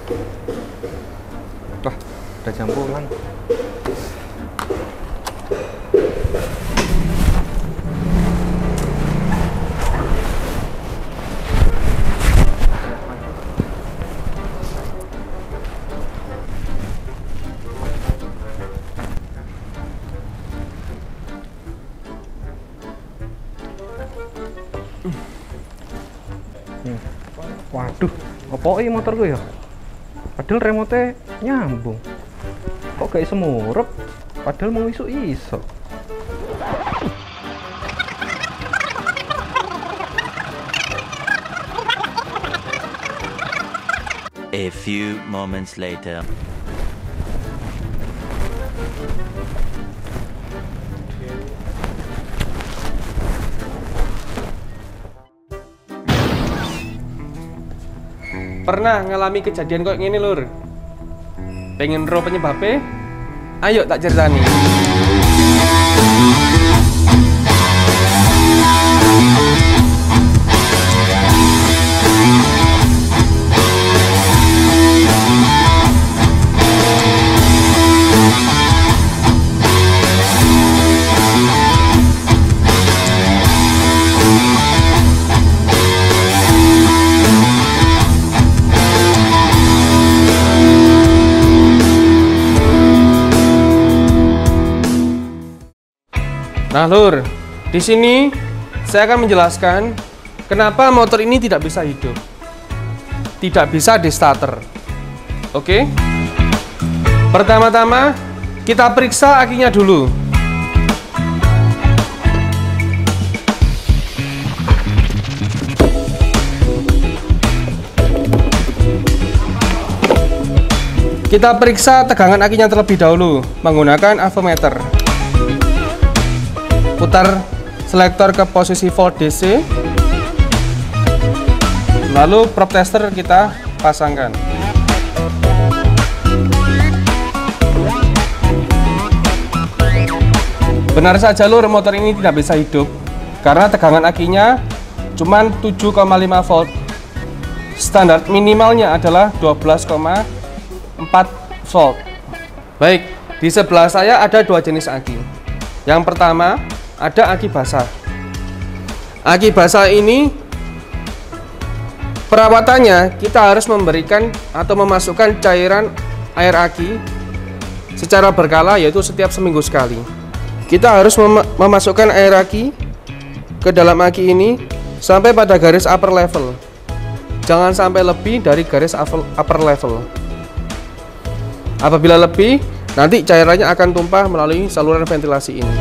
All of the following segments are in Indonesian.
Wah, udah jam pulang. Waduh, apa ini motorku ya? Padahal remote nyambung. Kok gak iso murup? Padahal mau iso. A few moments later. Pernah ngalami kejadian kok gini lur? Pengen roh penyebabnya? Ayo tak ceritani. Nah lur, di sini saya akan menjelaskan kenapa motor ini tidak bisa hidup, tidak bisa di starter. Oke? Pertama-tama kita periksa akinya dulu. Kita periksa tegangan akinya terlebih dahulu menggunakan avometer. Putar selektor ke posisi volt DC, lalu probe tester kita pasangkan. Benar saja lur, motor ini tidak bisa hidup karena tegangan akinya cuma 7,5 volt. Standar minimalnya adalah 12,4 volt. Baik, di sebelah saya ada dua jenis aki. Yang pertama ada aki basah. Aki basah ini perawatannya kita harus memberikan atau memasukkan cairan air aki secara berkala, yaitu setiap seminggu sekali. Kita harus memasukkan air aki ke dalam aki ini sampai pada garis upper level. Jangan sampai lebih dari garis upper level. Apabila lebih, nanti cairannya akan tumpah melalui saluran ventilasi ini.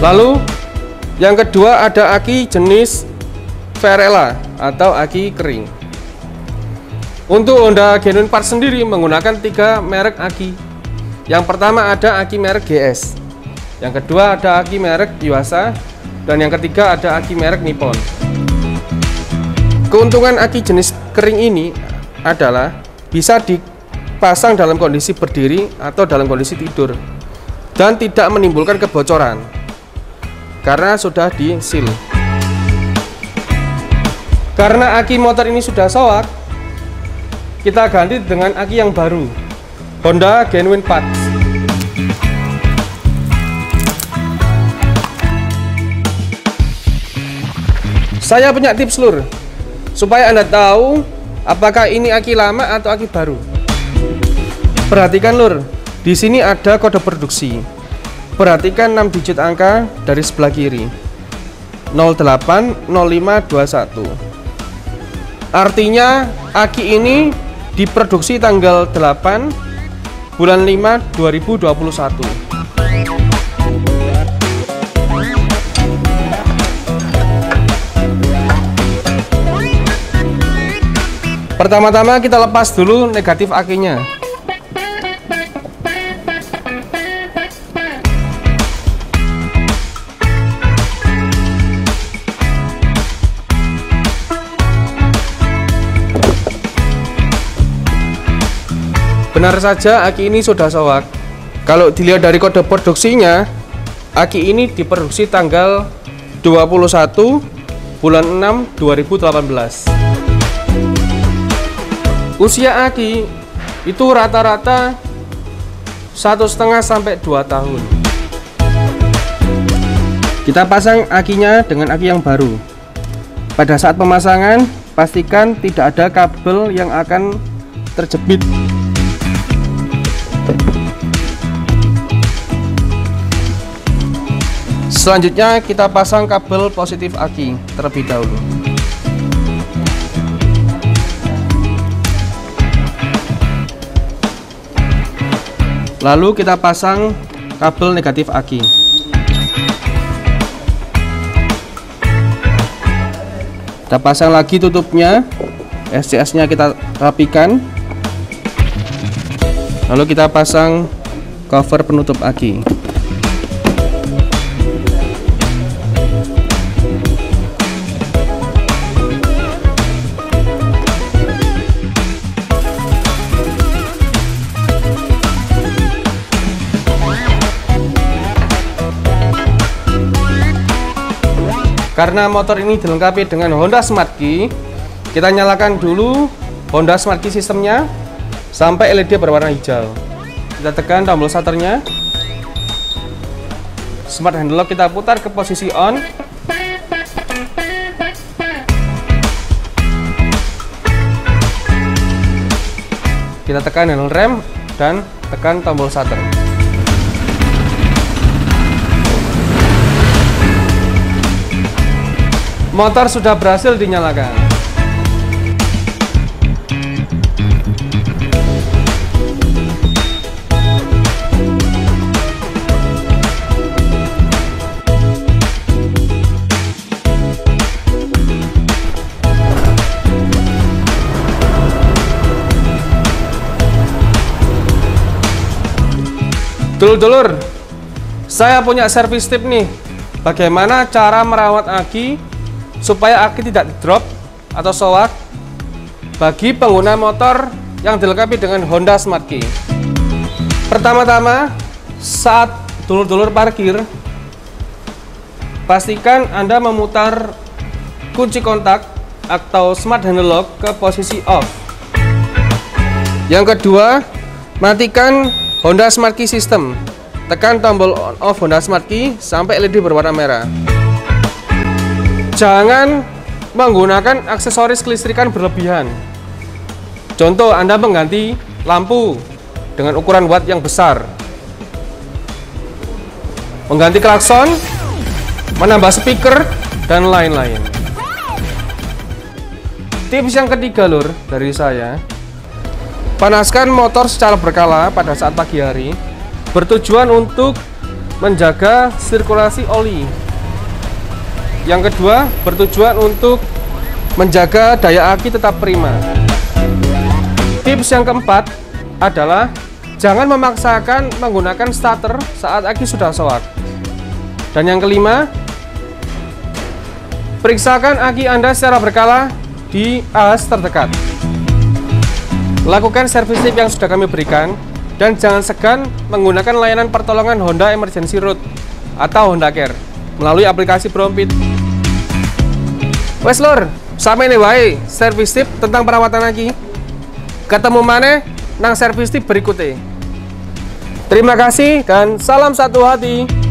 Lalu yang kedua ada aki jenis Verella atau aki kering. Untuk Honda Genuine Parts sendiri menggunakan 3 merek aki. Yang pertama ada aki merek GS, yang kedua ada aki merek Yuasa, dan yang ketiga ada aki merek Nippon. Keuntungan aki jenis kering ini adalah bisa dipasang dalam kondisi berdiri atau dalam kondisi tidur dan tidak menimbulkan kebocoran karena sudah di-seal. Karena aki motor ini sudah soak, kita ganti dengan aki yang baru, Honda Genuine Parts. Saya punya tips lur, supaya Anda tahu apakah ini aki lama atau aki baru. Perhatikan lur, di sini ada kode produksi. Perhatikan 6 digit angka dari sebelah kiri, 080521. Artinya aki ini diproduksi tanggal 8 bulan 5 2021. Pertama-tama kita lepas dulu negatif akinya. Benar saja aki ini sudah soak. Kalau dilihat dari kode produksinya, aki ini diproduksi tanggal 21 bulan 6 2018. Usia aki itu rata-rata 1,5 sampai 2 tahun. Kita pasang akinya dengan aki yang baru. Pada saat pemasangan, pastikan tidak ada kabel yang akan terjepit. Selanjutnya kita pasang kabel positif aki terlebih dahulu. Lalu kita pasang kabel negatif aki. Kita pasang lagi tutupnya, SCS-nya kita rapikan. Lalu kita pasang cover penutup aki. Karena motor ini dilengkapi dengan Honda Smart Key, kita nyalakan dulu Honda Smart Key sistemnya sampai LED berwarna hijau. Kita tekan tombol starternya. Smart Handle Lock kita putar ke posisi on. Kita tekan handle rem dan tekan tombol starter. Motor sudah berhasil dinyalakan. Dulur-dulur, saya punya servis tip nih. Bagaimana cara merawat aki supaya aki tidak drop atau soak bagi pengguna motor yang dilengkapi dengan Honda Smart Key. Pertama-tama, saat dulur-dulur parkir, pastikan Anda memutar kunci kontak atau Smart Handle Lock ke posisi off. Yang kedua, matikan Honda Smart Key System. Tekan tombol on off Honda Smart Key sampai LED berwarna merah. Jangan menggunakan aksesoris kelistrikan berlebihan. Contoh, Anda mengganti lampu dengan ukuran watt yang besar, mengganti klakson, menambah speaker, dan lain-lain. Tips yang ketiga, lur, dari saya, panaskan motor secara berkala pada saat pagi hari, bertujuan untuk menjaga sirkulasi oli. Yang kedua, bertujuan untuk menjaga daya aki tetap prima. Tips yang keempat adalah jangan memaksakan menggunakan starter saat aki sudah soak. Dan yang kelima, periksakan aki Anda secara berkala di as terdekat. Lakukan servis tip yang sudah kami berikan dan jangan segan menggunakan layanan pertolongan Honda Emergency Route atau Honda Care melalui aplikasi Brompit. Wes lur, sampai nih wae servis tip tentang perawatan aki. Ketemu maneh nang servis tip berikutnya. Terima kasih dan salam satu hati.